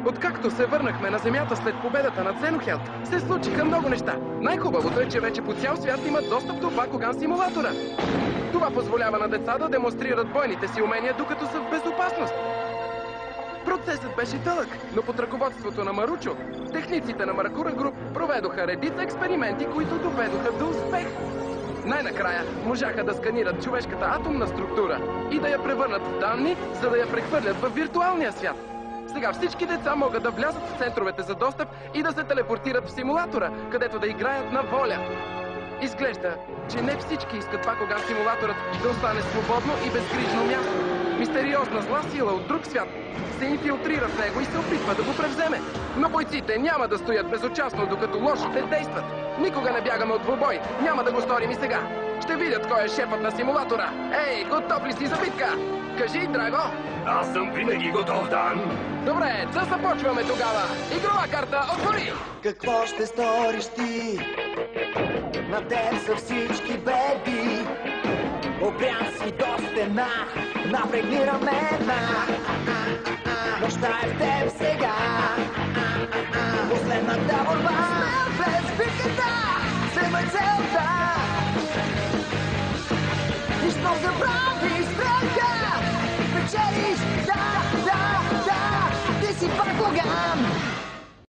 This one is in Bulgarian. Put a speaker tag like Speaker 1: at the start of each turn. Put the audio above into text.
Speaker 1: Откакто се върнахме на Земята след победата над Xenoheld, се случиха много неща. Най-хубавото е, че вече по цял свят имат достъп до Бакуган симулатора. Това позволява на деца да демонстрират бойните си умения, докато са в безопасност. Процесът беше дълъг, но под ръководството на Маручо, техниците на Маракура Груп проведоха редица експерименти, които доведоха до успех. Най-накрая можаха да сканират човешката атомна структура и да я превърнат в данни, за да я прехвърлят в виртуалния свят. Сега всички деца могат да влязат в центровете за достъп и да се телепортират в симулатора, където да играят на воля. Изглежда, че не всички искат Бакуган симулаторът да остане свободно и безгрижно място. Мистериозна зла сила от друг свят се инфилтрира в него и се опитва да го превземе. Но бойците няма да стоят безучастно, докато лошите действат. Никога не бягаме от двубой. Няма да го сторим и сега. Ще видят кой е шефът на симулатора. Ей, готов ли си за битка? Кажи, Драго!
Speaker 2: Аз съм винаги готов, Дан!
Speaker 1: Добре, да започваме тогава! Игрова карта, отвори!
Speaker 3: Какво ще сториш ти? На теб са всички беди. Опрям си до стена, напрегни рамена. Нощта е в теб сега.